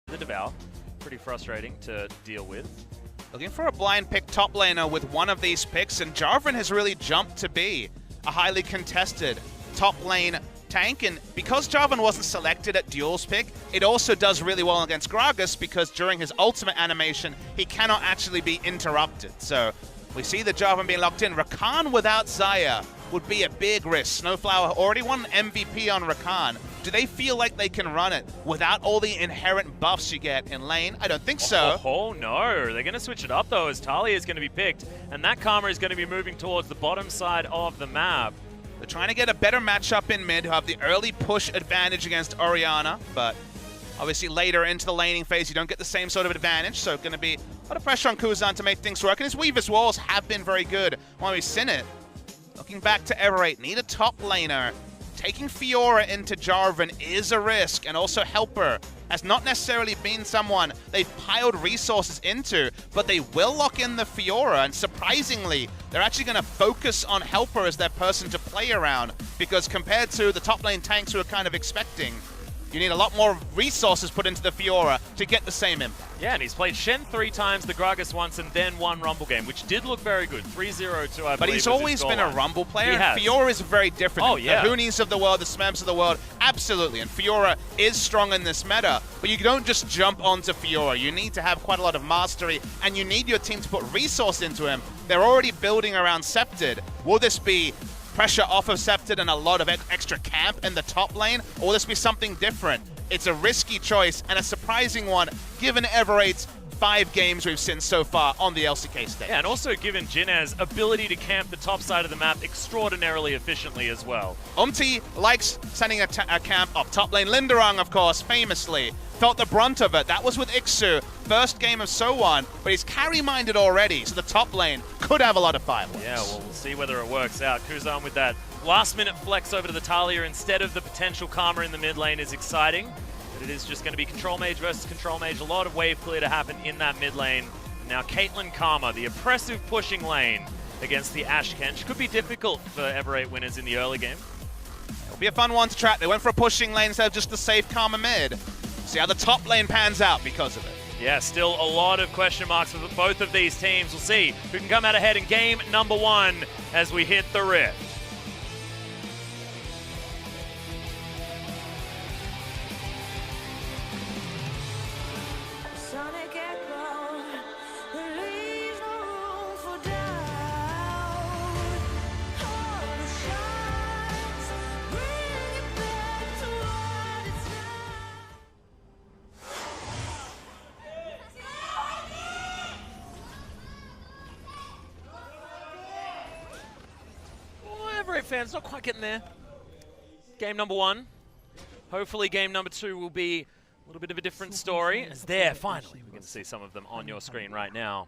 the Devour. Pretty frustrating to deal with. Looking for a blind pick top laner with one of these picks, and Jarvan has really jumped to be a highly contested top lane tank, and because Jarvan wasn't selected at Duel's pick, it also does really well against Gragas because during his ultimate animation, he cannot actually be interrupted. So we see the Jarvan being locked in. Rakan without Xayah would be a big risk. Snowflower already won an MVP on Rakan. Do they feel like they can run it without all the inherent buffs you get in lane? I don't think so. Oh no, they're going to switch it up though as Talia is going to be picked, and that Karma is going to be moving towards the bottom side of the map. They're trying to get a better matchup in mid, who have the early push advantage against Orianna, but obviously later into the laning phase, you don't get the same sort of advantage, so going to be a lot of pressure on Kuzan to make things work, and his Weaver's walls have been very good while we've seen it. Looking back to Ever8, need a top laner. Taking Fiora into Jarvan is a risk, and also Helper has not necessarily been someone they've piled resources into, but they will lock in the Fiora, and surprisingly, they're actually going to focus on Helper as their person to play around, because compared to the top lane tanks who are kind of expecting, you need a lot more resources put into the Fiora to get the same impact. Yeah, and he's played Shen 3 times, the Gragas once, and then one Rumble game, which did look very good. 3-0 to, I believe. But he's always been a Rumble player. He has. Fiora is very different. Oh, yeah. The Hoonies of the world, the Smebs of the world, absolutely. And Fiora is strong in this meta, but you don't just jump onto Fiora. You need to have quite a lot of mastery, and you need your team to put resource into him. They're already building around Scepted. Will this be pressure off of Scepted and a lot of extra camp in the top lane, or will this be something different? It's a risky choice and a surprising one, given Ever8's 5 games we've seen so far on the LCK stage. Yeah, and also given Jin's ability to camp the top side of the map extraordinarily efficiently as well. Likes sending a camp up top lane. Linderung, of course, famously felt the brunt of it. That was with Ixu, first game of So1, but he's carry-minded already, so the top lane could have a lot of fireworks. Yeah, well, we'll see whether it works out. Kuzan with that last-minute flex over to the Talia instead of the potential Karma in the mid lane is exciting. But it is just going to be Control Mage versus Control Mage. A lot of wave clear to happen in that mid lane. Now Caitlyn Karma, the oppressive pushing lane against the Ashe Kench. Could be difficult for Ever8 winners in the early game. It'll be a fun one to track. They went for a pushing lane instead of just the safe Karma mid. See how the top lane pans out because of it. Yeah, still a lot of question marks for both of these teams. We'll see who can come out ahead in game number 1 as we hit the Rift. Ever8 fans not quite getting there. Game number 1. Hopefully game number 2 will be a little bit of a different story. As there, finally, we can see some of them on your screen right now.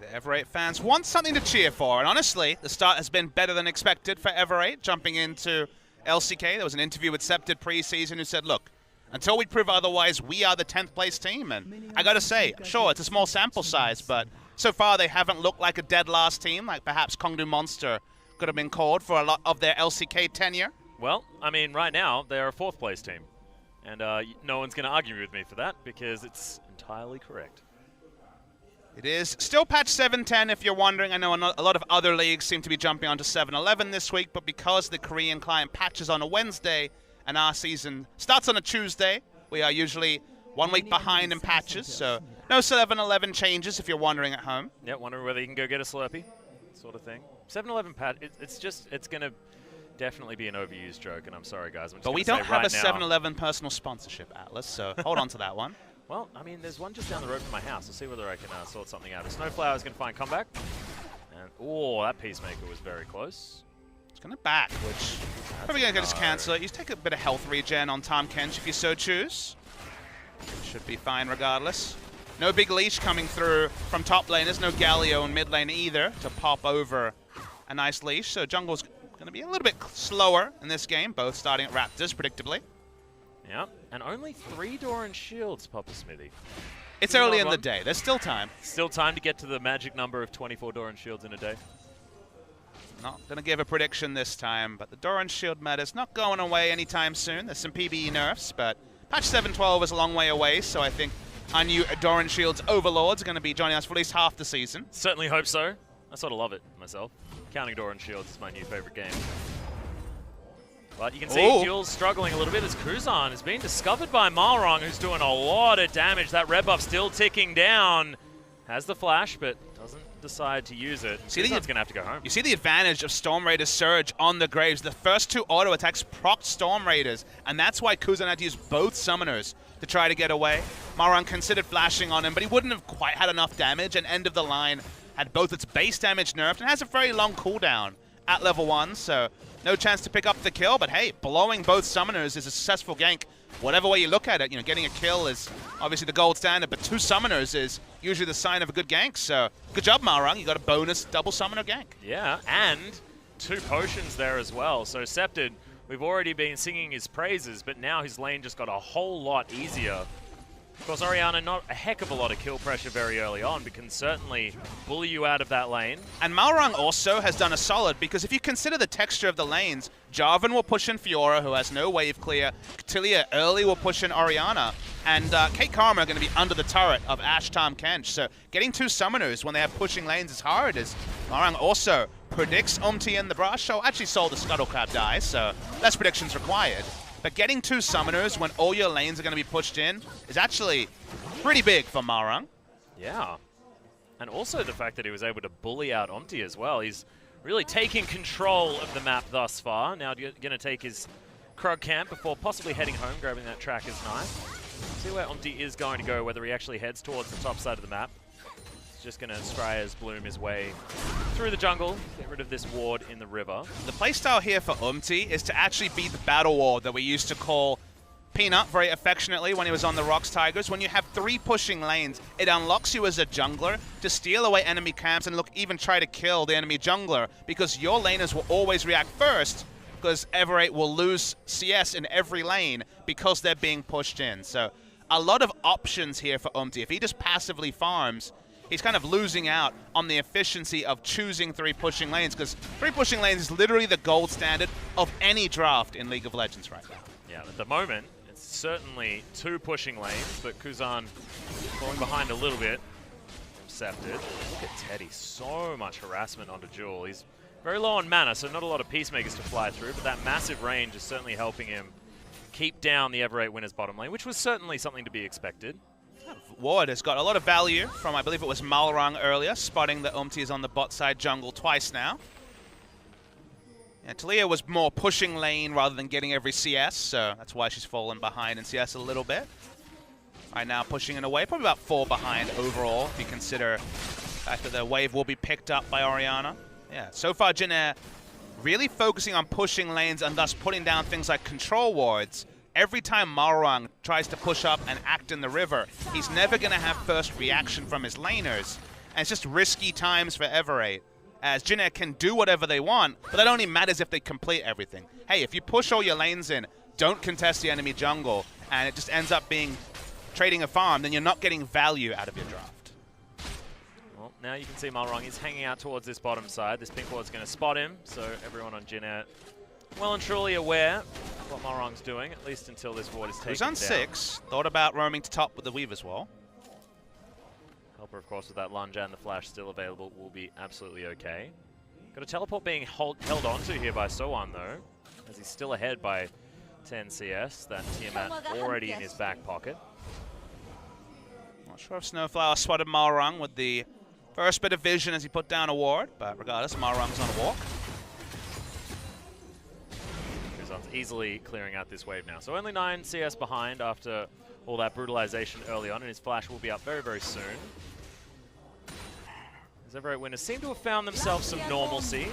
The Ever8 fans want something to cheer for, and honestly, the start has been better than expected for Ever8. Jumping into LCK, there was an interview with Scepted pre-season who said, look, until we prove otherwise, we are the 10th place team. And I gotta say, sure, it's a small sample size, but so far they haven't looked like a dead last team, like perhaps Kongdu Monster could have been called for a lot of their LCK tenure. Well, I mean, right now, they're a 4th place team. And no one's going to argue with me for that, because it's entirely correct. It is still patch 7.10, if you're wondering. I know a lot of other leagues seem to be jumping onto 7.11 this week, but because the Korean client patches on a Wednesday, and our season starts on a Tuesday, we are usually 1 week behind in patches, so no 7.11 changes if you're wondering at home. Yeah, wondering whether you can go get a Slurpee, sort of thing. 7-11 patch, it's going to definitely be an overused joke, and I'm sorry, guys. But we don't have a 7-11 personal sponsorship, Atlas, so hold on to that one. Well, I mean, there's one just down the road from my house. I'll see whether I can sort something out. Snowflower is going to find comeback. And, oh, that Peacemaker was very close. It's going to back, which probably going to just cancel it. You take a bit of health regen on Tahm Kench if you so choose. Should be fine regardless. No big leash coming through from top laners. No Galio in mid lane either to pop over a nice leash. So jungle's going to be a little bit slower in this game, both starting at Raptors, predictably. Yeah, and only 3 Doran shields, Papa Smithy. It's early in the day. There's still time. Still time to get to the magic number of 24 Doran shields in a day. Not going to give a prediction this time, but the Doran shield meta's not going away anytime soon. There's some PBE nerfs, but patch 7.12 is a long way away, so I think our new Doran Shields overlords are going to be joining us for at least half the season. Certainly hope so. I sort of love it myself. Counting Doran Shields is my new favorite game. But you can see Jules struggling a little bit as Kuzan is being discovered by Malrong, who's doing a lot of damage. That red buff still ticking down. Has the flash, but doesn't decide to use it. Kuzan's going to have to go home. You see the advantage of Storm Raider's Surge on the Graves. The first 2 auto attacks procced Storm Raiders, and that's why Kuzan had to use both summoners to try to get away. Malrong considered flashing on him, but he wouldn't have quite had enough damage, and End of the Line had both its base damage nerfed and has a very long cooldown at level 1, so no chance to pick up the kill, but hey, blowing both summoners is a successful gank. Whatever way you look at it, you know, getting a kill is obviously the gold standard, but 2 summoners is usually the sign of a good gank, so good job, Malrong. You got a bonus double summoner gank. Yeah, and 2 potions there as well. So Scepted, we've already been singing his praises, but now his lane just got a whole lot easier. Of course, Orianna, not a heck of a lot of kill pressure very early on, but can certainly bully you out of that lane. And Malrong also has done a solid, because if you consider the texture of the lanes, Jarvan will push in Fiora, who has no wave clear. Tilia early will push in Orianna. And Kate Karma are going to be under the turret of Ashe Tahm Kench. So getting 2 summoners when they have pushing lanes is hard, as Malrong also predicts Umti in the brush. So actually saw the Scuttlecrab die, so less predictions required. But getting 2 summoners when all your lanes are going to be pushed in is actually pretty big for Malrong. Yeah. And also the fact that he was able to bully out Umti as well. He's really taking control of the map thus far. Now going to take his Krug camp before possibly heading home, grabbing that tracker's knife. See where Umti is going to go, whether he actually heads towards the top side of the map. Just going to Scryer's Bloom his way through the jungle, get rid of this ward in the river. The playstyle here for Umti is to actually be the battle ward that we used to call Peanut very affectionately when he was on the Rocks Tigers. When you have 3 pushing lanes, it unlocks you as a jungler to steal away enemy camps and even try to kill the enemy jungler, because your laners will always react first, because Ever8 will lose CS in every lane because they're being pushed in. So a lot of options here for Umti. If he just passively farms, he's kind of losing out on the efficiency of choosing 3 pushing lanes, because 3 pushing lanes is literally the gold standard of any draft in League of Legends right now. Yeah, at the moment, it's certainly 2 pushing lanes, but Kuzan falling behind a little bit. Accepted. Look at Teddy, so much harassment onto Jewel. He's very low on mana, so not a lot of peacemakers to fly through, but that massive range is certainly helping him keep down the Ever8 winners bottom lane, which was certainly something to be expected. Ward has got a lot of value from, I believe it was Malrong earlier, spotting that Umti is on the bot side jungle twice now. Yeah, Talia was more pushing lane rather than getting every CS, so that's why she's fallen behind in CS a little bit. Right now pushing in away, probably about 4 behind overall, if you consider the fact that the wave will be picked up by Orianna. Yeah, so far Jin Air really focusing on pushing lanes and thus putting down things like control wards. Every time Malrong tries to push up and act in the river, he's never going to have first reaction from his laners. And it's just risky times for Ever8, as Jin Air can do whatever they want, but that only matters if they complete everything. Hey, if you push all your lanes in, don't contest the enemy jungle, and it just ends up being trading a farm, then you're not getting value out of your draft. Well, now you can see Malrong is hanging out towards this bottom side. This pink ward's going to spot him, so everyone on Jin Air well and truly aware of what Malrong's doing, at least until this ward is taken down. He's on 6. Thought about roaming to top with the Weaver's Wall. Helper, of course, with that lunge and the flash still available, will be absolutely okay. Got a teleport being held onto here by Sowan, though, as he's still ahead by 10 CS. That Tiamat already in his back pocket. Not sure if Snowflower spotted Malrong with the first bit of vision as he put down a ward, but regardless, Malrong's on a walk. Easily clearing out this wave now. So only 9 CS behind after all that brutalization early on, and his flash will be up very, very soon. As Ever8 winners seem to have found themselves some normalcy,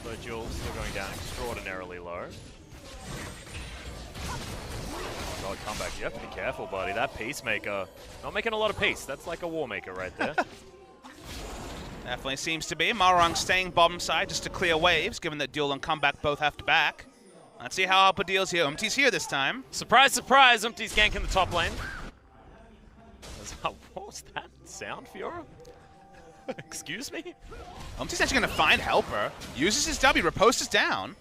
but Jules still going down extraordinarily low. God, comeback. You have to be careful, buddy. That Peacemaker, not making a lot of peace. That's like a War Maker right there. Definitely seems to be. Malrong staying bottom side just to clear waves, given that Duel and Comeback both have to back. Let's see how Alpha deals here. Umti's here this time. Surprise, surprise, Umti's ganking the top lane. What was that sound, Fiora? Excuse me? Umti's actually going to find Helper. Uses his W, ripostes down.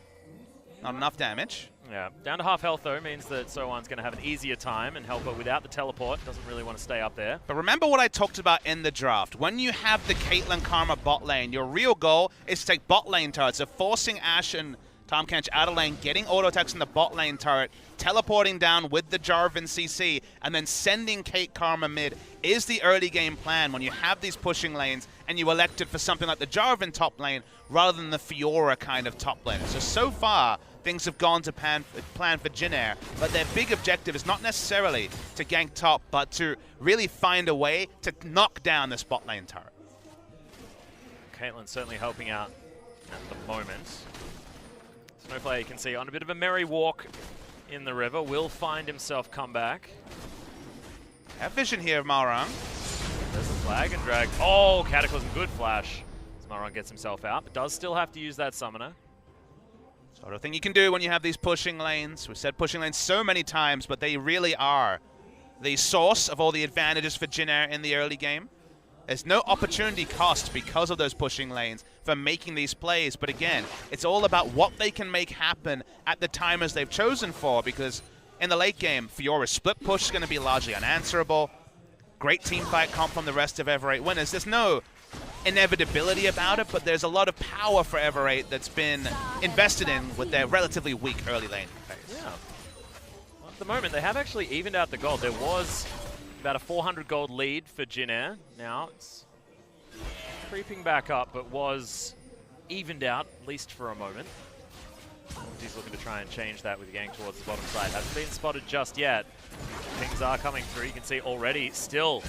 Not enough damage. Yeah, down to half health though means that Sowan's going to have an easier time, and Helper without the teleport doesn't really want to stay up there. But remember what I talked about in the draft. When you have the Caitlyn Karma bot lane, your real goal is to take bot lane turrets. So forcing Ashe and Tahm Kench out of lane, getting auto attacks in the bot lane turret, teleporting down with the Jarvan CC, and then sending Kate Karma mid is the early game plan when you have these pushing lanes and you elected for something like the Jarvan top lane rather than the Fiora kind of top lane. So far, things have gone to plan for Jin Air, but their big objective is not necessarily to gank top, but to really find a way to knock down this bot lane turret. Caitlyn's certainly helping out at the moment. Snowflake, you can see, on a bit of a merry walk in the river, will find himself come back. Have vision here, Marang. There's a flag and drag. Oh, Cataclysm, good flash. As Marang gets himself out, but does still have to use that summoner. Sort of thing you can do when you have these pushing lanes. We've said pushing lanes so many times, but they really are the source of all the advantages for Jin Air in the early game. There's no opportunity cost because of those pushing lanes for making these plays. But again, it's all about what they can make happen at the timers they've chosen for, because in the late game, Fiora's split push is going to be largely unanswerable. Great team fight comp from the rest of Ever8 winners. There's no inevitability about it, but there's a lot of power for Ever8 that's been invested in with their relatively weak early lane phase. Yeah. Well, at the moment, they have actually evened out the gold. There was about a 400 gold lead for Jin Air. Now it's creeping back up, but was evened out, at least for a moment. He's looking to try and change that with the gang towards the bottom side. Hasn't been spotted just yet. Things are coming through. You can see already, still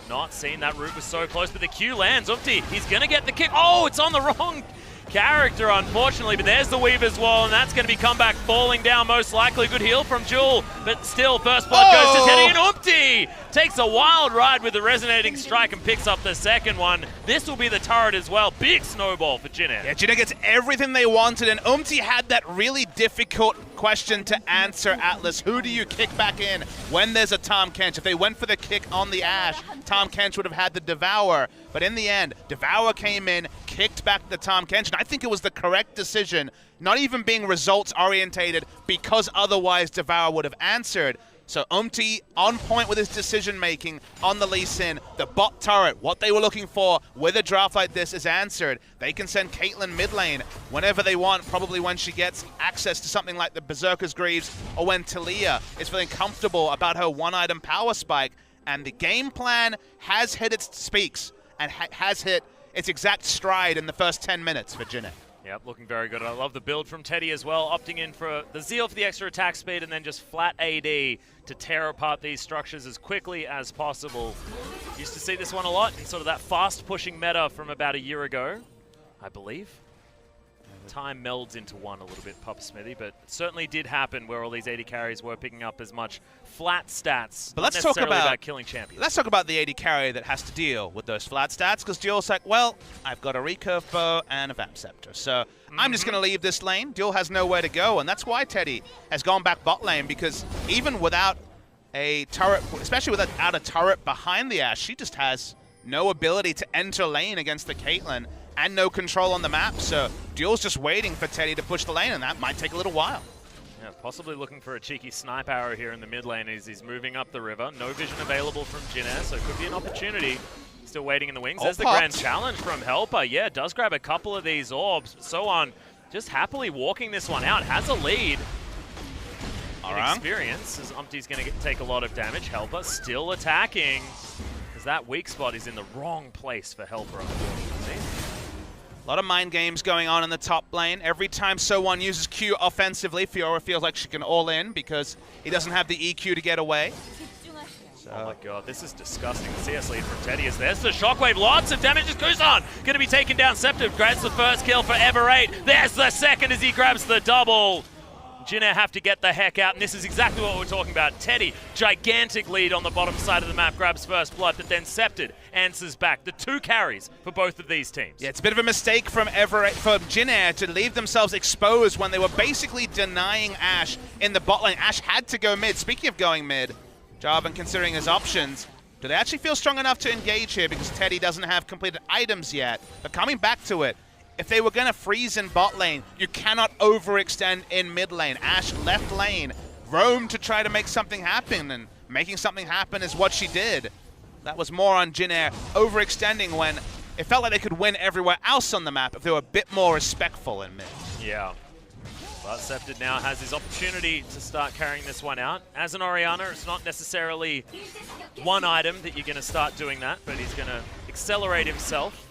not seen. That route was so close, but the Q lands. Umti, he's going to get the kick. Oh, it's on the wrong character, unfortunately, but there's the Weaver's Wall, and that's going to be comeback falling down, most likely. Good heal from Jewel, but still, first blood goes to Teddy, and Umti takes a wild ride with the resonating strike and picks up the second one. This will be the turret as well. Big snowball for Jin Air. Yeah, Jin Air gets everything they wanted, and Umti had that really difficult question to answer, Atlas. Who do you kick back in when there's a Tahm Kench? If they went for the kick on the Ashe, Tahm Kench would have had the Devour, but in the end, Devour came in, kicked back the Tahm Kench, and I think it was the correct decision, not even being results-orientated, because otherwise Devour would have answered. So Umti on point with his decision-making on the Lee Sin. The bot turret, what they were looking for with a draft like this is answered. They can send Caitlyn mid lane whenever they want, probably when she gets access to something like the Berserker's Greaves, or when Talia is feeling comfortable about her one-item power spike. And the game plan has hit its speaks, and has hit its exact stride in the first 10 minutes for Jin Air. Yep, looking very good. I love the build from Teddy as well, opting in for the Zeal for the extra attack speed and then just flat AD to tear apart these structures as quickly as possible. Used to see this one a lot in sort of that fast pushing meta from about a year ago, I believe. Time melds into one a little bit, Papa Smithy, but it certainly did happen where all these AD carries were picking up as much flat stats, but let's talk about killing champions. Let's talk about the AD carry that has to deal with those flat stats, because Duel's like, well, I've got a recurve bow and a Vamp Scepter, so I'm just going to leave this lane. Duel has nowhere to go, and that's why Teddy has gone back bot lane, because even without a turret, especially without a turret behind the Ashe, she just has no ability to enter lane against the Caitlyn, and no control on the map, so Duel's just waiting for Teddy to push the lane, and that might take a little while. Yeah, possibly looking for a cheeky snipe arrow here in the mid lane as he's moving up the river. No vision available from Jin Air, so it could be an opportunity. Still waiting in the wings. There's the grand challenge from Helper. Yeah, does grab a couple of these orbs. So on, just happily walking this one out. Has a lead. Experience, as Umti's going to take a lot of damage. Helper still attacking, because that weak spot is in the wrong place for Helper, unfortunately. A lot of mind games going on in the top lane. Every time So1 uses Q offensively, Fiora feels like she can all in because he doesn't have the EQ to get away. Oh my god, this is disgusting. The CS lead from Teddy is there's the shockwave. Lots of damage as Kuzan going to be taken down. Scepter grabs the first kill for Ever8. There's the second as he grabs the double. Jin Air have to get the heck out, and this is exactly what we're talking about. Teddy, gigantic lead on the bottom side of the map, grabs first blood, but then Sceptered answers back. The two carries for both of these teams. Yeah, it's a bit of a mistake from Jin Air to leave themselves exposed when they were basically denying Ashe in the bot lane. Ashe had to go mid. Speaking of going mid, Jarvan considering his options. Do they actually feel strong enough to engage here because Teddy doesn't have completed items yet? But coming back to it, if they were going to freeze in bot lane, you cannot overextend in mid lane. Ashe left lane, roamed to try to make something happen, and making something happen is what she did. That was more on Jin Air overextending when it felt like they could win everywhere else on the map if they were a bit more respectful in mid. Yeah. But Scepted now has his opportunity to start carrying this one out. As an Orianna, it's not necessarily one item that you're going to start doing that, but he's going to accelerate himself.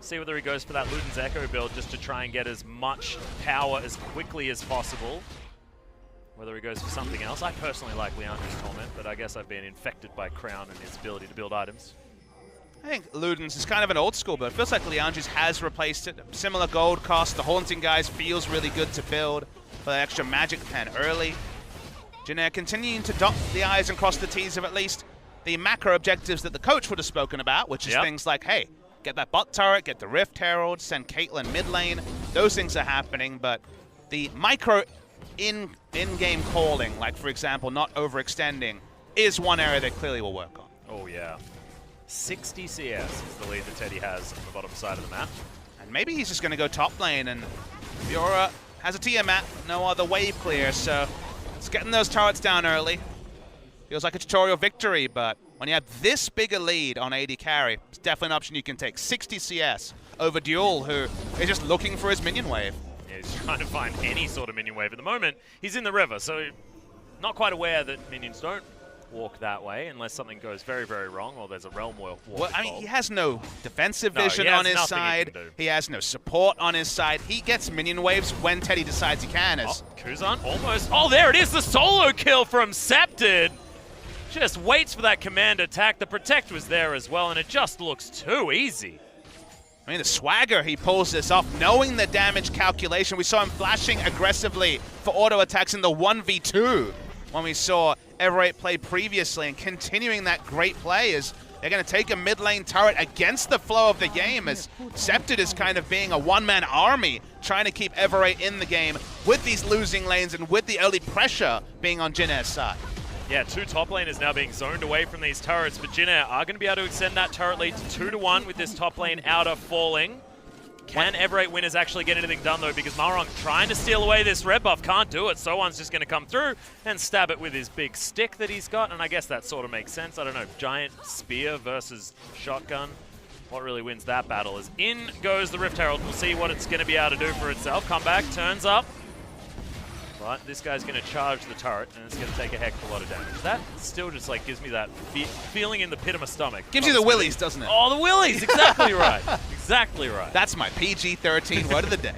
See whether he goes for that Luden's Echo build just to try and get as much power as quickly as possible. Whether he goes for something else. I personally like Lianji's Torment, but I guess I've been infected by Crown and his ability to build items. I think Luden's is kind of an old school build. It feels like Lianji's has replaced it. Similar gold cost. The Haunting guys feels really good to build for the extra magic pen early. Jin Air continuing to dot the I's and cross the T's of at least the macro objectives that the coach would have spoken about, which is things like, hey, get that bot turret, get the Rift Herald, send Caitlyn mid lane. Those things are happening, but the micro in-game calling, like for example, not overextending, is one area they clearly will work on. Oh yeah. 60 CS is the lead that Teddy has on the bottom side of the map. And maybe he's just going to go top lane, and Fiora has a Tiamat, no other wave clear, so it's getting those turrets down early. Feels like a tutorial victory, but when you have this big a lead on AD carry, it's definitely an option you can take. 60 CS over Duel, who is just looking for his minion wave. Yeah, he's trying to find any sort of minion wave. At the moment, he's in the river, so not quite aware that minions don't walk that way unless something goes very, very wrong or there's a realm walk. Well, I mean, he has no defensive vision on his side. He has no support on his side. He gets minion waves when Teddy decides he can. Kuzan almost. Oh, there it is, the solo kill from Scepted. Just waits for that command attack. The Protect was there as well, and it just looks too easy. I mean, the swagger he pulls this off, knowing the damage calculation. We saw him flashing aggressively for auto attacks in the 1v2 when we saw Ever8 play previously, and continuing that great play as they're going to take a mid lane turret against the flow of the game, as Scepted is kind of being a one-man army trying to keep Ever8 in the game with these losing lanes and with the early pressure being on Jin Air's side. Yeah, two top laners now being zoned away from these turrets, but Jin Air are going to be able to extend that turret lead to 2-1 with this top lane outer falling. Can Ever8 winners actually get anything done, though? Because Marong trying to steal away this red buff, can't do it. Someone's just going to come through and stab it with his big stick that he's got, and I guess that sort of makes sense. I don't know, giant spear versus shotgun. What really wins that battle is in goes the Rift Herald. We'll see what it's going to be able to do for itself. Comeback, turns up. But this guy's going to charge the turret, and it's going to take a heck of a lot of damage. That still just like gives me that feeling in the pit of my stomach. Gives you the willies, doesn't it? Oh, the willies! Exactly right. Exactly right. That's my PG-13 word of the day.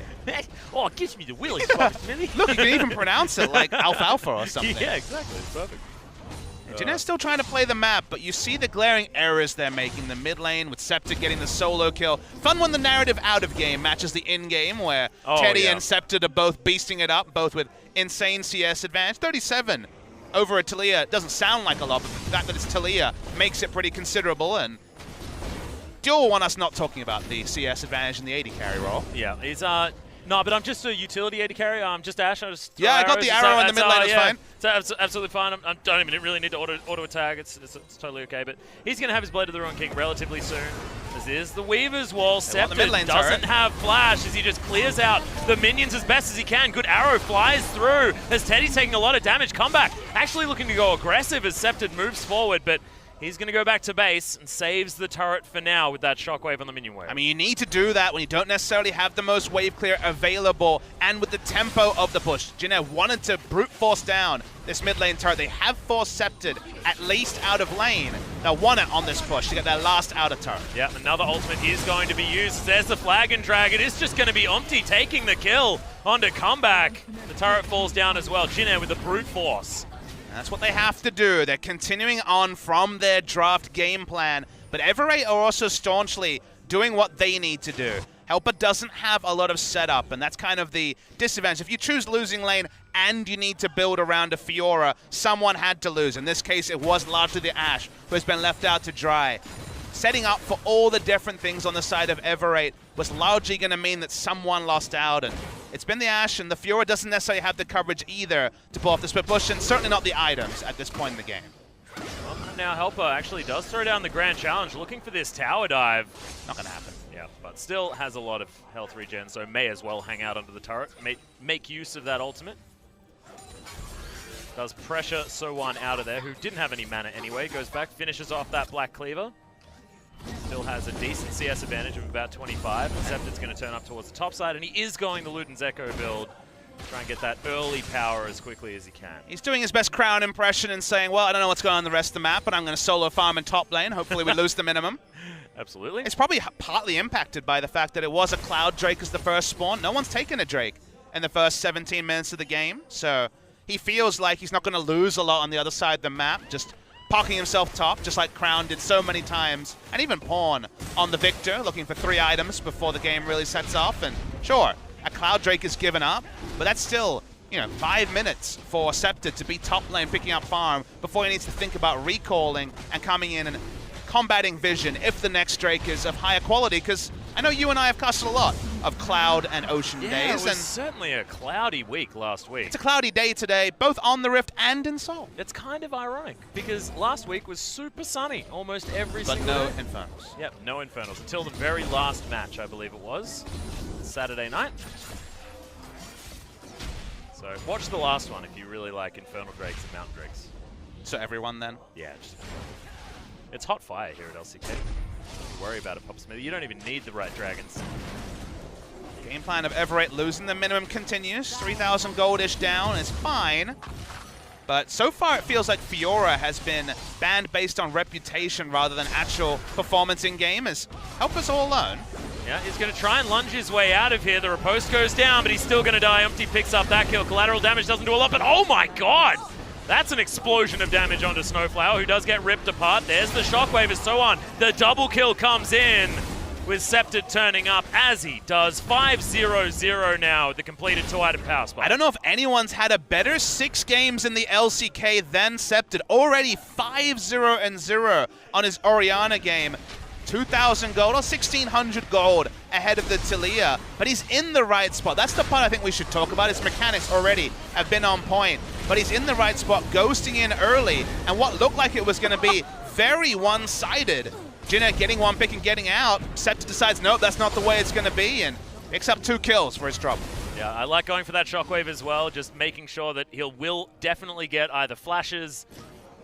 Oh, it gives me the willies. Look, you can even pronounce it like alfalfa or something. Yeah, exactly. It's perfect. Jin Air's still trying to play the map, but you see the glaring errors they're making. The mid lane with Scepter getting the solo kill. Fun when the narrative out of game matches the in-game, where Teddy and Scepter are both beasting it up, both with insane CS advantage. 37 over a Taliyah doesn't sound like a lot, but the fact that it's Taliyah makes it pretty considerable, and Duel want us not talking about the CS advantage in the AD carry role. Yeah, he's no, but I'm just a utility AD carry. I'm just Ashe. I got the arrow in the mid lane. It's fine. It's absolutely fine. I don't even really need to auto attack. It's totally okay. But he's going to have his Blade of the Ruin King relatively soon. This is the Weaver's Wall. Scepter doesn't have flash as he just clears out the minions as best as he can. Good arrow flies through as Teddy's taking a lot of damage. Comeback actually looking to go aggressive as Scepter moves forward, but he's going to go back to base and saves the turret for now with that shockwave on the minion wave. I mean, you need to do that when you don't necessarily have the most wave clear available, and with the tempo of the push. Jin Air wanted to brute force down this mid lane turret. They have forced Scepted at least out of lane. They won it on this push to get their last outer turret. Yeah, another ultimate is going to be used. There's the flag and drag. It is just going to be Umti taking the kill onto Comeback. The turret falls down as well. Jin Air with the brute force. That's what they have to do. They're continuing on from their draft game plan, but Ever8 are also staunchly doing what they need to do. Helper doesn't have a lot of setup, and that's kind of the disadvantage. If you choose losing lane and you need to build around a Fiora, someone had to lose. In this case, it was largely the Ashe, who has been left out to dry. Setting up for all the different things on the side of Ever8 was largely going to mean that someone lost out, and it's been the Ashe, and the Fiora doesn't necessarily have the coverage either to pull off the split push, and certainly not the items at this point in the game. Well, now Helper actually does throw down the Grand Challenge, looking for this tower dive. Not going to happen. Yeah, but still has a lot of health regen, so may as well hang out under the turret, make use of that ultimate. Does pressure So1 out of there, who didn't have any mana anyway. Goes back, finishes off that Black Cleaver. Still has a decent CS advantage of about 25. Scepted's going to turn up towards the top side, and he is going the Luden's Echo build. Try and get that early power as quickly as he can. He's doing his best Crown impression and saying, well, I don't know what's going on in the rest of the map, but I'm going to solo farm in top lane. Hopefully we lose the minimum. Absolutely. It's probably partly impacted by the fact that it was a Cloud Drake as the first spawn. No one's taken a Drake in the first 17 minutes of the game, so he feels like he's not going to lose a lot on the other side of the map, just parking himself top, just like Crown did so many times, and even Pawn on the Victor, looking for 3 items before the game really sets off. And sure, a Cloud Drake is given up, but that's still, you know, 5 minutes for Scepted to be top lane picking up farm before he needs to think about recalling and coming in and combating Vision if the next Drake is of higher quality, because I know you and I have casted a lot of Cloud and Ocean days. Yeah, it was certainly a cloudy week last week. It's a cloudy day today, both on the Rift and in Seoul. It's kind of ironic, because last week was super sunny almost every single day. But no Infernals. Yep, no Infernals, until the very last match, I believe it was, Saturday night. So watch the last one if you really like Infernal Drakes and Mountain Drakes. So everyone then? Yeah, it's hot fire here at LCK. Don't worry about it, Pop Smith. You don't even need the right dragons. Game plan of Ever8 losing the minimum continues. 3,000 gold-ish down is fine. But so far it feels like Fiora has been banned based on reputation rather than actual performance in-game, as Helper's all alone. Yeah, he's going to try and lunge his way out of here. The riposte goes down, but he's still going to die. Umpty picks up that kill. Collateral damage doesn't do a lot, but oh my god! That's an explosion of damage onto Snowflower, who does get ripped apart. There's the shockwave as so on. The double kill comes in with Scepted turning up as he does. 5-0-0 now, the completed 2-item power spot. I don't know if anyone's had a better 6 games in the LCK than Scepted. Already 5-0-0 on his Orianna game. 2,000 gold or 1,600 gold ahead of the Talia, but he's in the right spot. That's the part I think we should talk about. His mechanics already have been on point, but he's in the right spot, ghosting in early, and what looked like it was going to be very one-sided. Jinner getting one pick and getting out. Scepter decides, nope, that's not the way it's going to be, and picks up 2 kills for his trouble. Yeah, I like going for that shockwave as well, just making sure that will definitely get either flashes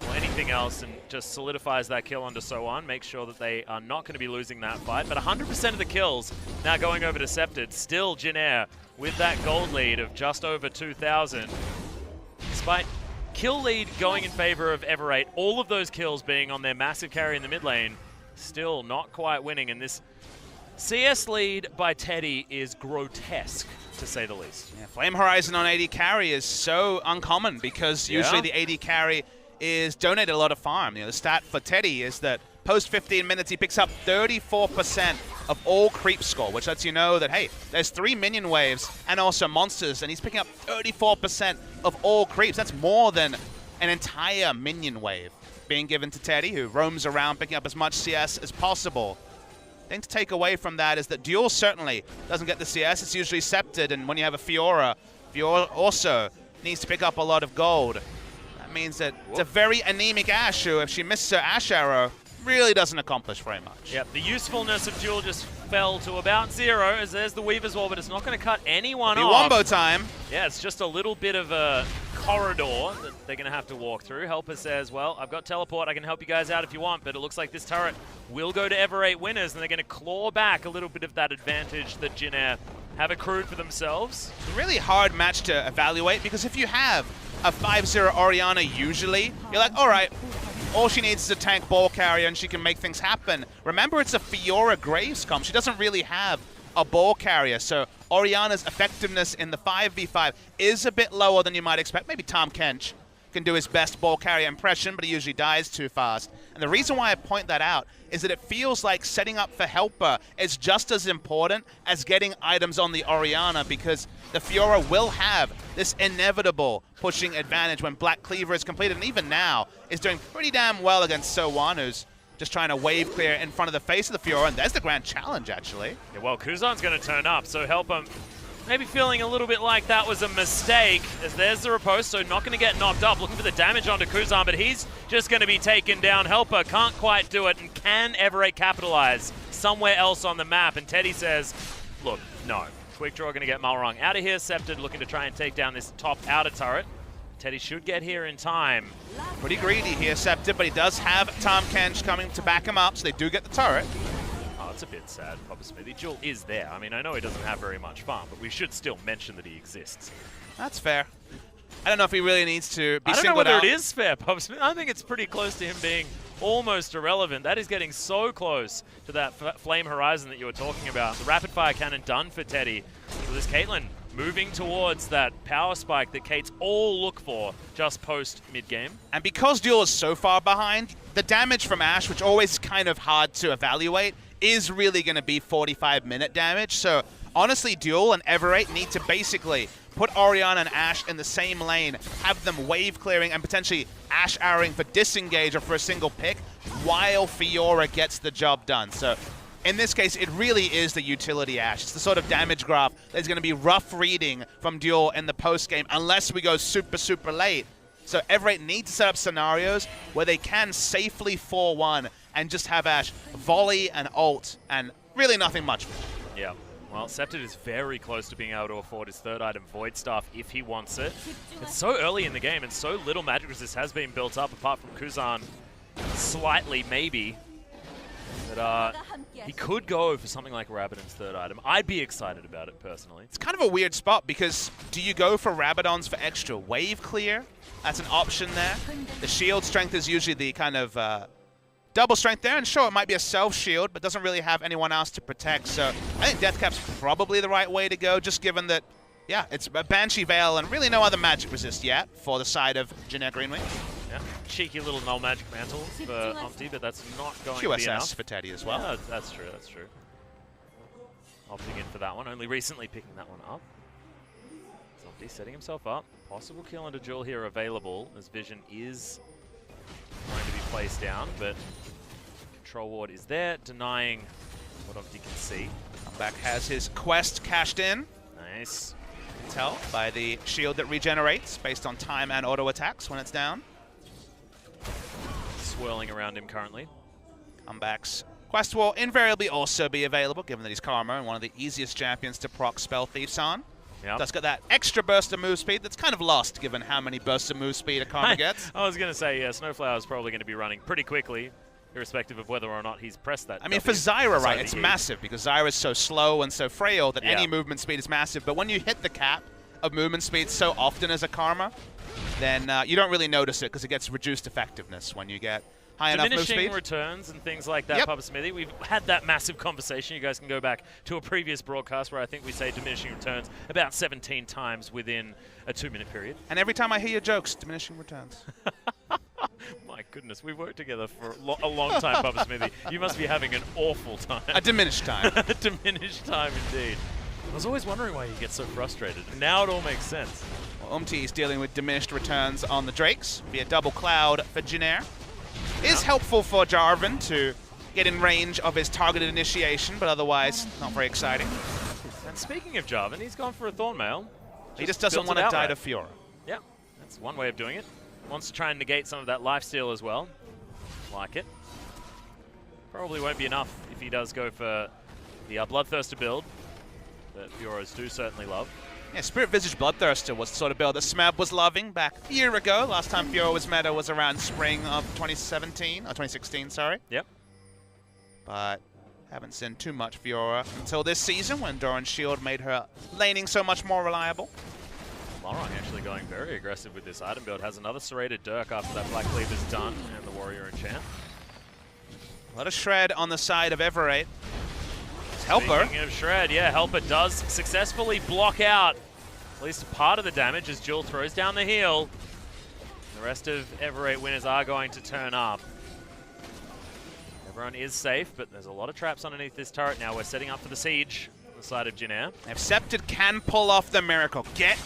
or anything else, and just solidifies that kill onto So1, makes sure that they are not going to be losing that fight. But 100% of the kills now going over to Scepted. Still Jinner with that gold lead of just over 2,000. Despite kill lead going in favor of Ever8, all of those kills being on their massive carry in the mid lane, still not quite winning. And this CS lead by Teddy is grotesque, to say the least. Yeah, Flame Horizon on AD carry is so uncommon, because usually the AD carry is donated a lot of farm. You know, the stat for Teddy is that post 15 minutes he picks up 34% of all creep score, which lets you know that, hey, there's 3 minion waves and also monsters, and he's picking up 34% of all creeps. That's more than an entire minion wave being given to Teddy, who roams around picking up as much CS as possible. The thing to take away from that is that Duel certainly doesn't get the CS. It's usually Scepted, and when you have a Fiora, Fiora also needs to pick up a lot of gold. Means that it's a very anemic Ashe, who, if she misses her Ashe arrow, really doesn't accomplish very much. Yep, the usefulness of Duel just fell to about 0, as there's the Weaver's Wall, but it's not going to cut anyone off. Wombo time. Yeah, it's just a little bit of a corridor that they're going to have to walk through. Helper says, well, I've got teleport, I can help you guys out if you want, but it looks like this turret will go to Ever8 winners, and they're going to claw back a little bit of that advantage that Jinner have accrued for themselves. It's a really hard match to evaluate, because if you have a 5-0 Orianna usually, you're like, all right, all she needs is a tank ball carrier and she can make things happen. Remember, it's a Fiora Graves comp. She doesn't really have a ball carrier, so Orianna's effectiveness in the 5v5 is a bit lower than you might expect. Maybe Tom Kench can do his best ball carrier impression, but he usually dies too fast. And the reason why I point that out is that it feels like setting up for Helper is just as important as getting items on the Orianna, because the Fiora will have this inevitable pushing advantage when Black Cleaver is completed, and even now is doing pretty damn well against So1, who's just trying to wave clear in front of the face of the Fiora, and there's the grand challenge, actually. Yeah, well, Kuzan's going to turn up, so Helper maybe feeling a little bit like that was a mistake, as there's the riposte, so not going to get knocked up. Looking for the damage onto Kuzan, but he's just going to be taken down. Helper can't quite do it, and can Ever8 capitalize? somewhere else on the map, and Teddy says, look, no. Quick draw going to get Malrung out of here. Scepted looking to try and take down this top outer turret. Teddy should get here in time. Pretty greedy here, Scepted, but he does have Tom Kench coming to back him up, so they do get the turret. Oh, it's a bit sad, Papa Smithy. Jewel is there. I mean, I know he doesn't have very much farm, but we should still mention that he exists. That's fair. I don't know if he really needs to be singled out. I don't know whether it is fair, Papa Smith. I think it's pretty close to him being almost irrelevant. That is getting so close to that flame horizon that you were talking about. The rapid fire cannon done for Teddy. So this Caitlyn moving towards that power spike that Kate's all look for just post mid-game. And because Duel is so far behind, the damage from Ashe, which always kind of hard to evaluate, is really going to be 45-minute damage. So honestly, Duel and Ever8 need to basically put Orianna and Ashe in the same lane, have them wave clearing and potentially Ashe arrowing for disengage or for a single pick while Fiora gets the job done. So in this case, it really is the utility Ashe. It's the sort of damage graph that's going to be rough reading from Duel in the post-game unless we go super, super late. So Ever8 need to set up scenarios where they can safely 4-1 and just have Ashe volley and ult and really nothing much more. Yeah. Well, Scepted is very close to being able to afford his third item, Void Staff, if he wants it. It's so early in the game and so little magic resist has been built up, apart from Kuzan slightly, maybe. But he could go for something like Rabadon's third item. I'd be excited about it, personally. It's kind of a weird spot because do you go for Rabadons for extra wave clear? That's an option there. The shield strength is usually the kind of double strength there, and sure, it might be a self-shield, but doesn't really have anyone else to protect, so I think Deathcap's probably the right way to go, just given that, yeah, it's a Banshee Veil and really no other magic resist yet for the side of Janair Greenwings. Yeah, cheeky little null magic mantle for Opti, but that's not going to be enough. QSS for Teddy as well. Yeah, that's true, that's true. Opting in for that one, only recently picking that one up. Opti setting himself up. Possible kill under Jewel here available, as Vision is going to be placed down, but Control Ward is there, denying what Opti can see. Comeback has his quest cashed in. Nice. You can tell by the shield that regenerates based on time and auto attacks when it's down. Swirling around him currently. Comeback's quest will invariably also be available, given that he's Karma and one of the easiest champions to proc Spell Thieves on. Yep. Does got that extra burst of move speed that's kind of lost given how many bursts of move speed a Karma gets. I was going to say, yeah, Snowflower is probably going to be running pretty quickly, irrespective of whether or not he's pressed that. I mean, for Zyra, right, it's massive because Zyra is so slow and so frail that any movement speed is massive. But when you hit the cap of movement speed so often as a Karma, then you don't really notice it because it gets reduced effectiveness when you get high enough move speed. Diminishing returns and things like that, Papa Smithy. We've had that massive conversation. You guys can go back to a previous broadcast where I think we say diminishing returns about 17 times within a 2-minute period. And every time I hear your jokes, diminishing returns. My goodness, we've worked together for a long time, Papa Smithy. You must be having an awful time. A diminished time. A diminished time indeed. I was always wondering why you get so frustrated, and now it all makes sense. Well, Umti is dealing with diminished returns on the Drakes via double cloud for Janair. Is helpful for Jarvan to get in range of his targeted initiation, but otherwise not very exciting. And speaking of Jarvan, he's gone for a Thornmail. He just doesn't want to die to Fiora. Yeah, that's one way of doing it. Wants to try and negate some of that lifesteal as well. Like it. Probably won't be enough if he does go for the Bloodthirster build that Fioras do certainly love. Yeah, Spirit Visage Bloodthirster was the sort of build that Smeb was loving back a year ago. Last time Fiora was meta was around spring of 2017, or 2016, sorry. Yep. But haven't seen too much Fiora until this season when Doran's Shield made her laning so much more reliable. Malrung actually going very aggressive with this item build. Has another Serrated Dirk after that Black Cleaver's done, and the Warrior Enchant. A lot of shred on the side of Ever8. Helper. Speaking of shred, yeah, Helper does successfully block out at least part of the damage as Jewel throws down the heal. The rest of Ever8 winners are going to turn up. Everyone is safe, but there's a lot of traps underneath this turret now. We're setting up for the siege on the side of Janair. If Scepted can pull off the miracle, get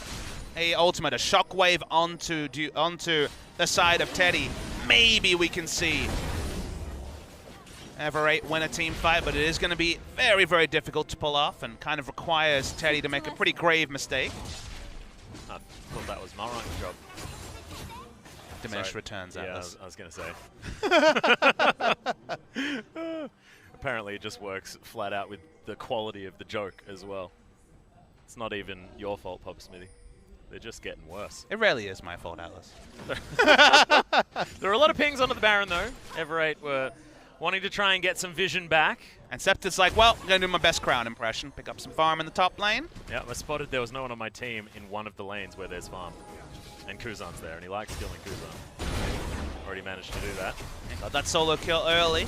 a ultimate, a shockwave onto the side of Teddy, maybe we can see Ever8 win a team fight, but it is going to be very, very difficult to pull off and kind of requires Teddy to make a pretty grave mistake. I thought that was Malrung's job. Diminished returns, yeah, Atlas. I was going to say. apparently it just works flat out with the quality of the joke as well. It's not even your fault, Pop Smithy. They're just getting worse. It rarely is my fault, Atlas. There are a lot of pings onto the Baron, though. Ever8 were wanting to try and get some vision back. And Septid's like, well, I'm going to do my best Crown impression. Pick up some farm in the top lane. Yeah, I spotted there was no one on my team in one of the lanes where there's farm. And Kuzan's there, and he likes killing Kuzan. Already managed to do that. Got that solo kill early.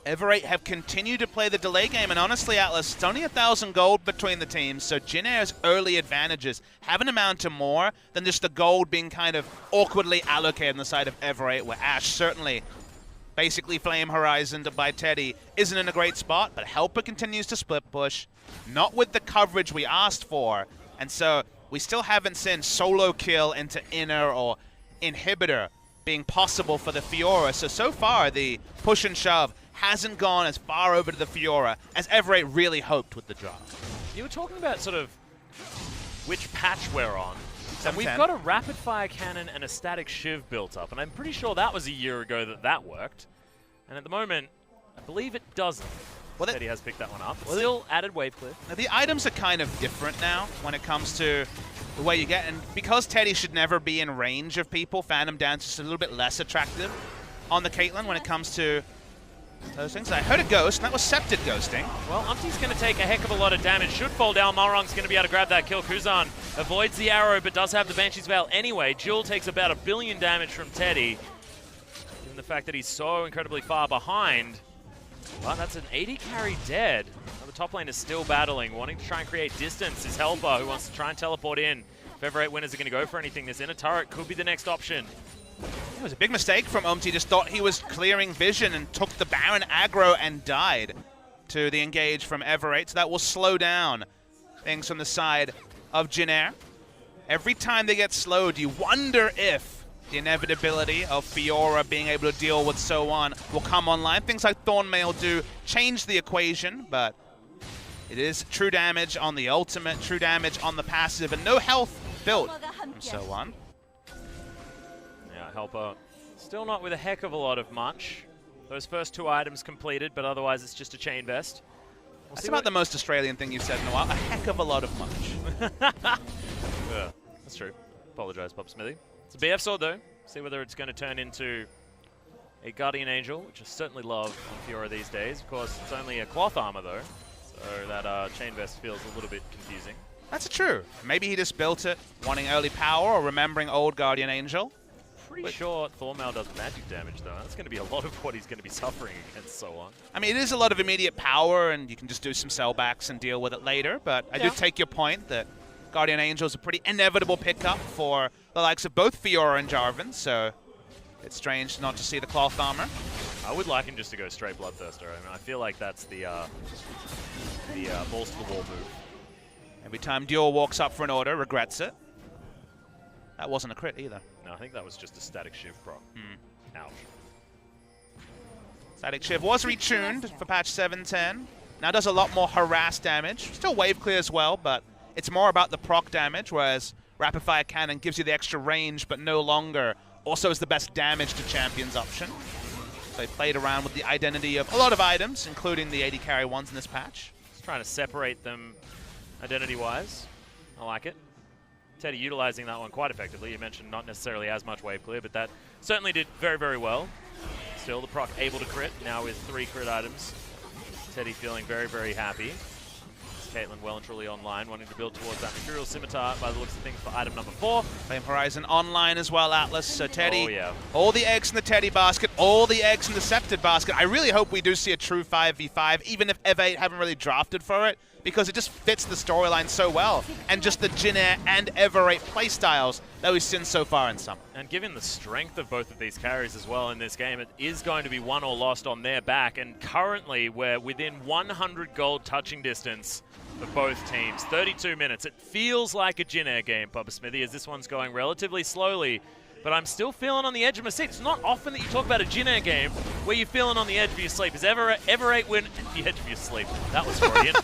Ever8 have continued to play the delay game, and honestly, Atlas, it's only 1,000 gold between the teams, so Jin Air's early advantages haven't amounted to more than just the gold being kind of awkwardly allocated on the side of Ever8, where Ash certainly, basically Flame Horizoned by Teddy, isn't in a great spot, but Helper continues to split push, not with the coverage we asked for, and so we still haven't seen solo kill into Inner or Inhibitor being possible for the Fiora, so far the push and shove hasn't gone as far over to the Fiora as Ever8 really hoped with the drop. You were talking about sort of which patch we're on. And we've 710. got a rapid fire cannon and a static shiv built up, and I'm pretty sure that was a year ago that worked. And at the moment, I believe it doesn't. Well, Teddy has picked that one up. Still added wave clear. Now, the items are kind of different now when it comes to the way you get, and because Teddy should never be in range of people, Phantom Dance is a little bit less attractive on the Caitlyn when it comes to those things. I heard a ghost, and that was Septid ghosting. Well, Umpty's going to take a heck of a lot of damage. Should fall down. Malrong's going to be able to grab that kill. Kuzan avoids the arrow, but does have the Banshee's Veil anyway. Jewel takes about 1 billion damage from Teddy. Given the fact that he's so incredibly far behind. Well, that's an 80 carry dead. Well, the top lane is still battling, wanting to try and create distance. Is Helper, who wants to try and teleport in. If Ever8 winners are going to go for anything, this inner turret could be the next option. It was a big mistake from Umpty. Just thought he was clearing vision and took the Baron aggro and died to the engage from Ever8. So that will slow down things from the side of Jin Air. Every time they get slowed, you wonder if the inevitability of Fiora being able to deal with so on will come online. Things like Thornmail do change the equation, but it is true damage on the ultimate, true damage on the passive, and no health built, and so on. Helper still not with a heck of a lot of much. Those first 2 items completed, but otherwise it's just a chain vest. That's about the most Australian thing you've said in a while. A heck of a lot of much. Yeah, that's true. Apologize, Pop Smithy. It's a BF sword though. See whether it's going to turn into a Guardian Angel, which I certainly love on Fiora these days. Of course, it's only a cloth armor though, so that chain vest feels a little bit confusing. That's true. Maybe he just built it wanting early power or remembering old Guardian Angel. Pretty sure Thornmail does magic damage though. That's going to be a lot of what he's going to be suffering against, so on. I mean, it is a lot of immediate power, and you can just do some sellbacks and deal with it later, but I do take your point that Guardian Angel is a pretty inevitable pickup for the likes of both Fiora and Jarvan, so it's strange not to see the cloth armor. I would like him just to go straight Bloodthirster. I mean, I feel like that's the balls to the wall move. Every time Dior walks up for an order, regrets it. That wasn't a crit either. No, I think that was just a static shiv proc. Ouch. Static Shiv was retuned for patch 710. Now does a lot more harass damage. Still wave clear as well, but it's more about the proc damage, whereas Rapid Fire Cannon gives you the extra range, but no longer also is the best damage to champions option. So they played around with the identity of a lot of items, including the 80 carry ones in this patch. Just trying to separate them identity-wise. I like it. Teddy utilizing that one quite effectively. You mentioned not necessarily as much wave clear, but that certainly did very, very well. Still, the proc able to crit, now with 3 crit items. Teddy feeling very, very happy. Caitlyn well and truly online, wanting to build towards that Mercurial Scimitar by the looks of things for item number 4. Flame Horizon online as well, Atlas. So Teddy, oh, yeah. All the eggs in the Teddy basket, all the eggs in the Septid basket. I really hope we do see a true 5v5, even if Ever8 haven't really drafted for it, because it just fits the storyline so well, and just the Jin Air and Ever8 playstyles that we've seen so far in summer. And given the strength of both of these carries as well in this game, it is going to be won or lost on their back, and currently we're within 100 gold touching distance for both teams. 32 minutes. It feels like a Jin Air game, Papa Smithy, as this one's going relatively slowly, but I'm still feeling on the edge of my seat. It's not often that you talk about a Jin Air game where you're feeling on the edge of your sleep. Is Ever8 win the edge of your sleep? That was Freudian.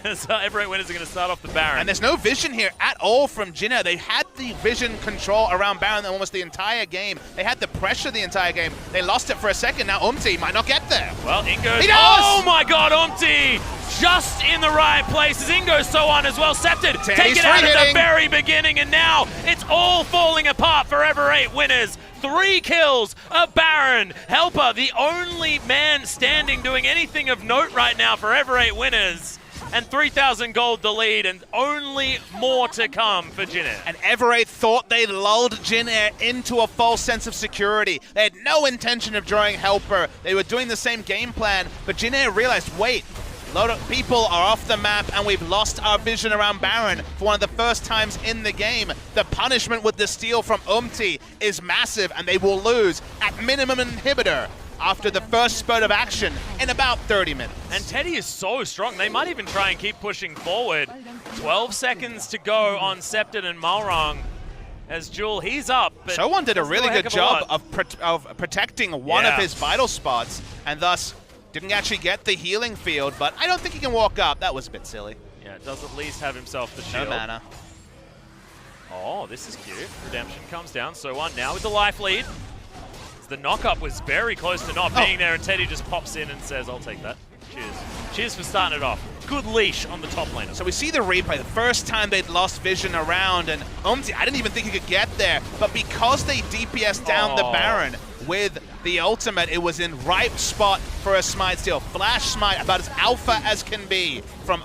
So Ever8 winners are going to start off the Baron. And there's no vision here at all from Jinner. They had the vision control around Baron almost the entire game. They had the pressure the entire game. They lost it for a second. Now might not get there. Well, Ingo's... He does! Oh my god, just in the right places. Ingo's so on as well. Scepted, take it out at the very beginning, and now it's all falling apart for Ever8 winners. 3 kills, a Baron. Helper, the only man standing doing anything of note right now for Ever8 winners. And 3,000 gold the lead, and only more to come for Jin Air. And Ever8 thought they lulled Jin Air into a false sense of security. They had no intention of drawing Helper. They were doing the same game plan, but Jin Air realized, wait, a lot of people are off the map and we've lost our vision around Baron for one of the first times in the game. The punishment with the steal from is massive, and they will lose at minimum inhibitor after the first spurt of action in about 30 minutes. And Teddy is so strong. They might even try and keep pushing forward. 12 seconds to go on Scepted and Malrong. As Jewel, he's up. So1 did a really good job of protecting one of his vital spots, and thus didn't actually get the healing field, but I don't think he can walk up. That was a bit silly. Yeah, it does at least have himself the shield. No mana. Oh, this is cute. Redemption comes down. So1 now with the life lead. The knock-up was very close to not being there, and Teddy just pops in and says, I'll take that. Cheers. Cheers for starting it off. Good leash on the top laner. So we see the replay, the first time they'd lost vision around, and I didn't even think he could get there, but because they DPS down the Baron with the ultimate, it was in ripe spot for a smite steal. Flash smite, about as alpha as can be from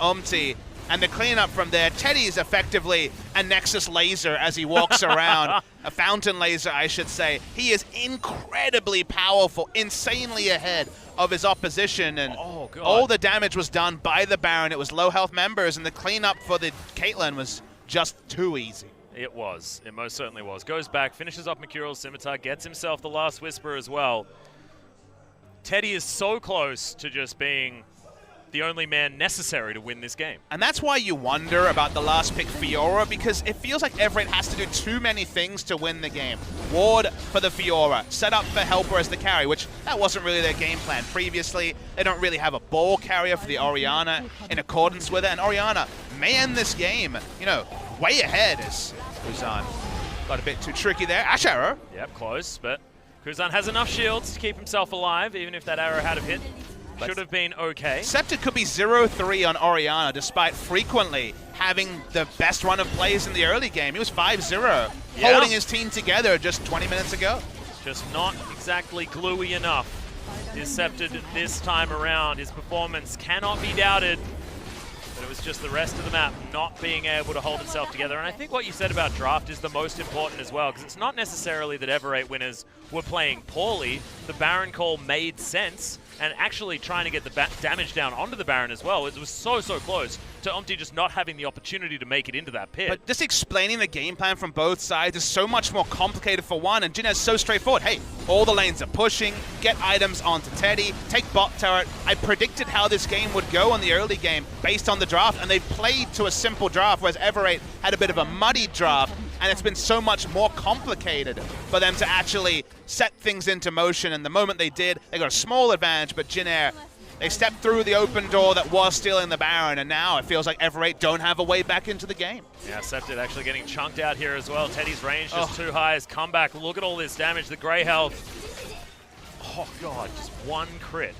and the cleanup from there. Teddy is effectively a Nexus laser as he walks around. A fountain laser, I should say. He is incredibly powerful, insanely ahead of his opposition, and all the damage was done by the Baron. It was low health members, and the cleanup for the Caitlyn was just too easy. It was. It most certainly was. Goes back, finishes off Mercurial's Scimitar, gets himself the last Whisper as well. Teddy is so close to just being the only man necessary to win this game. And that's why you wonder about the last pick, Fiora, because it feels like Ever8 has to do too many things to win the game. Ward for the Fiora, set up for Helper as the carry, which that wasn't really their game plan previously. They don't really have a ball carrier for the Orianna in accordance with it, and Orianna may end this game, you know, way ahead as Kuzan got a bit too tricky there. Ash arrow. Yep, close, but Kuzan has enough shields to keep himself alive, even if that arrow had hit. Should have been okay. Scepter could be 0-3 on Orianna, despite frequently having the best run of plays in the early game. He was 5-0, holding his team together just 20 minutes ago. Just not exactly gluey enough. Is Scepter this time around. His performance cannot be doubted. But it was just the rest of the map not being able to hold itself together. And I think what you said about draft is the most important as well, because it's not necessarily that Ever8 winners were playing poorly. The Baron call made sense, and actually trying to get the damage down onto the Baron as well. It was so close to just not having the opportunity to make it into that pit. But just explaining the game plan from both sides is so much more complicated for one, and Jin is so straightforward. Hey, all the lanes are pushing, get items onto Teddy, take bot turret. I predicted how this game would go in the early game based on the draft, and they played to a simple draft, whereas Ever8 had a bit of a muddy draft, and it's been so much more complicated for them to actually set things into motion, and the moment they did, they got a small advantage, but Jin Air, they stepped through the open door that was stealing the Baron, and now it feels like Ever8 don't have a way back into the game. Yeah, Scepted actually getting chunked out here as well. Teddy's range just too high. His comeback, look at all this damage, the Grey health. Oh God, just one crit.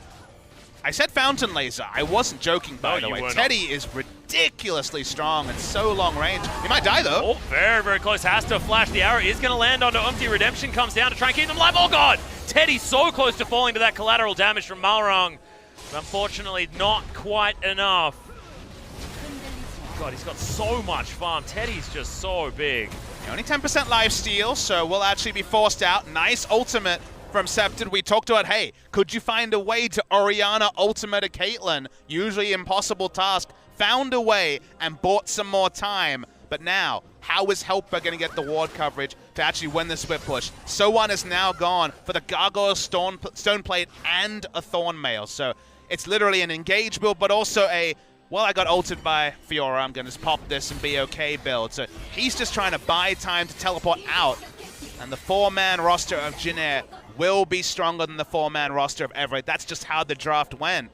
I said fountain laser. I wasn't joking, by the way. Teddy is ridiculously strong and so long range. He might die, though. Oh, very close. Has to flash. The arrow is going to land onto Redemption comes down to try and keep them alive. Oh, God! Teddy's so close to falling to that collateral damage from Malrong. But unfortunately, not quite enough. God, he's got so much farm. Teddy's just so big. Only 10% lifesteal, so we'll actually be forced out. Nice ultimate from Scepted. We talked about, hey, could you find a way to Orianna ultimate a Caitlyn? Usually impossible task. Found a way and bought some more time. But now, how is Helper going to get the ward coverage to actually win the split push? So1 is now gone for the Gargoyle Stone Plate and a Thorn Mail. So it's literally an engage build, but also a, well, I got ulted by Fiora, I'm going to just pop this and be okay build. So he's just trying to buy time to teleport out. And the 4-man roster of Jin Air will be stronger than the 4-man roster of Ever8. That's just how the draft went.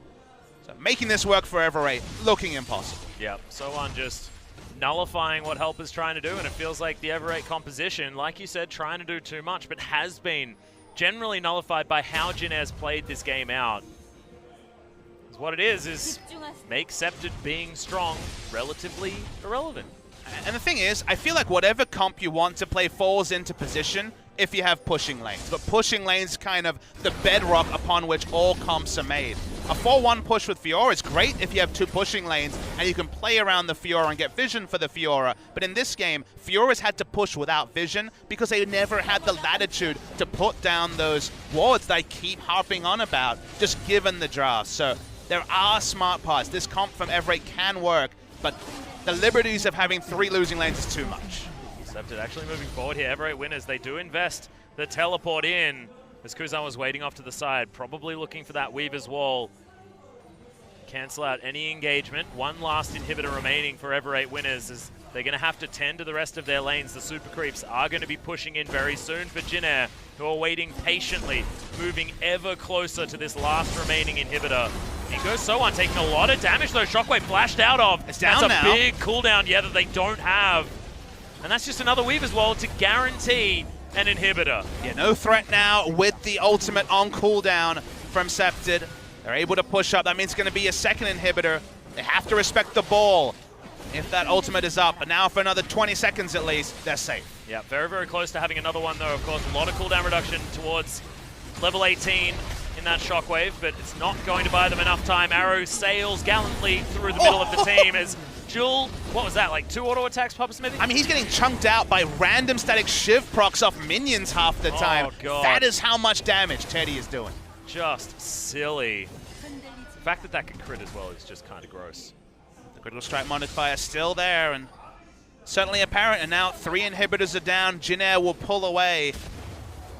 So making this work for Ever8, looking impossible. Yep, So-On just nullifying what Help is trying to do, and it feels like the Ever8 composition, like you said, trying to do too much, but has been generally nullified by how Jin Air's played this game out. Because what it is make Scepted being strong relatively irrelevant. And the thing is, I feel like whatever comp you want to play falls into position if you have pushing lanes. But pushing lanes is kind of the bedrock upon which all comps are made. A 4-1 push with Fiora is great if you have 2 pushing lanes and you can play around the Fiora and get vision for the Fiora. But in this game, Fiora's had to push without vision because they never had the latitude to put down those wards they keep harping on about, just given the draft. So there are smart parts. This comp from Ever8 can work, but the liberties of having 3 losing lanes is too much. Scepted actually moving forward here. Ever8 winners, they do invest the teleport in. As Kuzan was waiting off to the side, probably looking for that Weaver's Wall. Cancel out any engagement. One last inhibitor remaining for Ever8 winners as they're going to have to tend to the rest of their lanes. The super creeps are going to be pushing in very soon for Jin Air, who are waiting patiently, moving ever closer to this last remaining inhibitor. In goes So-On, taking a lot of damage though. Shockwave flashed out of. It's down now. That's a big cooldown, yeah, that they don't have. And that's just another Weaver's Wall to guarantee an inhibitor. Yeah, no threat now with the ultimate on cooldown from Scepted. They're able to push up. That means it's going to be a second inhibitor. They have to respect the ball if that ultimate is up. But now for another 20 seconds at least, they're safe. Yeah, very, very close to having another one though. Of course, a lot of cooldown reduction towards level 18 in that Shockwave, but it's not going to buy them enough time. Arrow sails gallantly through the middle of the team as Jul, what was that, like 2 auto attacks, Papa Smithy? I mean, he's getting chunked out by random static shiv procs off minions half the time. Oh, God. That is how much damage Teddy is doing. Just silly. The fact that that can crit as well is just kind of gross. The critical strike modifier still there and certainly apparent. And now 3 inhibitors are down. Jin Air will pull away.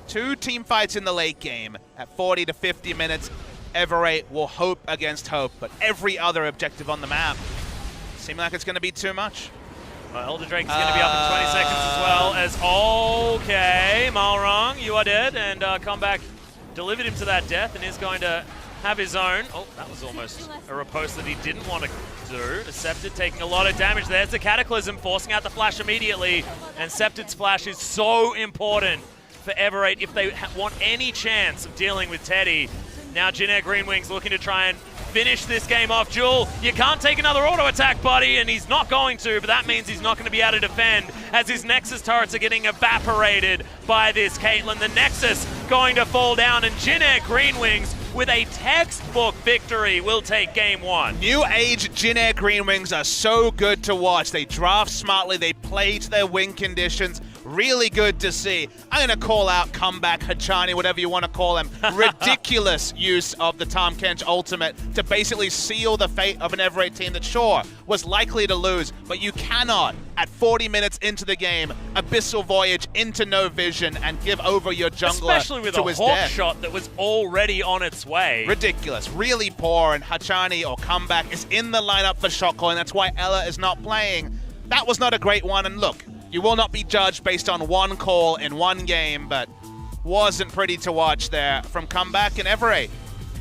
2 team fights in the late game at 40 to 50 minutes. Ever8 will hope against hope, but every other objective on the map seems like it's going to be too much. Well, Elder Drake's going to be up in 20 seconds as well as, okay, Malrong, you are dead, and Comeback delivered him to that death and is going to have his own. Oh, that was almost a riposte that he didn't want to do. Scepted taking a lot of damage. There's the Cataclysm, forcing out the flash immediately, and Scepted's flash is so important for Ever8 if they want any chance of dealing with Teddy. Now Jin Air Greenwings looking to try and finish this game off. Jul, you can't take another auto attack, buddy, and he's not going to, but that means he's not going to be able to defend as his Nexus turrets are getting evaporated by this Caitlyn. The Nexus going to fall down, and Jin Air Greenwings with a textbook victory will take game 1. New age Jin Air Greenwings are so good to watch. They draft smartly, they play to their win conditions. Really good to see. I'm going to call out Comeback, Hachani, whatever you want to call him. Ridiculous use of the Tahm Kench ultimate to basically seal the fate of an Ever8 team that, sure, was likely to lose, but you cannot, at 40 minutes into the game, Abyssal Voyage into no vision and give over your jungler especially with to a his hawk death. shot that was already on its way. Ridiculous. Really poor, and Hachani or Comeback is in the lineup for Shotcoin. That's why Ella is not playing. That was not a great one, and look, you will not be judged based on one call in one game, but wasn't pretty to watch there from Comeback. And Ever8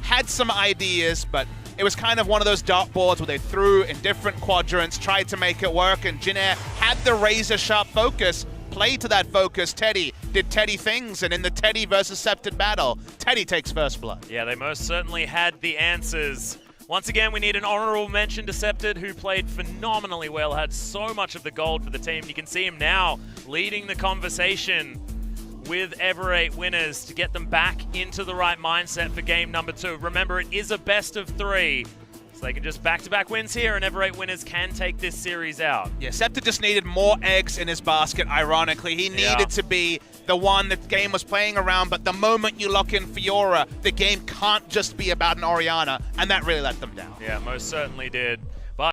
had some ideas, but it was kind of one of those dartboards where they threw in different quadrants, tried to make it work, and Jin Air had the razor-sharp focus, played to that focus. Teddy did Teddy things, and in the Teddy versus Scepted battle, Teddy takes first blood. Yeah, they most certainly had the answers. Once again, we need an honorable mention to Scepted, who played phenomenally well, had so much of the gold for the team. You can see him now leading the conversation with Ever8 winners to get them back into the right mindset for game number 2. Remember, it is a best of 3, so they can just back-to-back wins here, and Ever8 winners can take this series out. Yeah, Scepted just needed more eggs in his basket, ironically. He needed to be the one that the game was playing around, but the moment you lock in Fiora, the game can't just be about an Orianna, and that really let them down. Yeah, most certainly did. But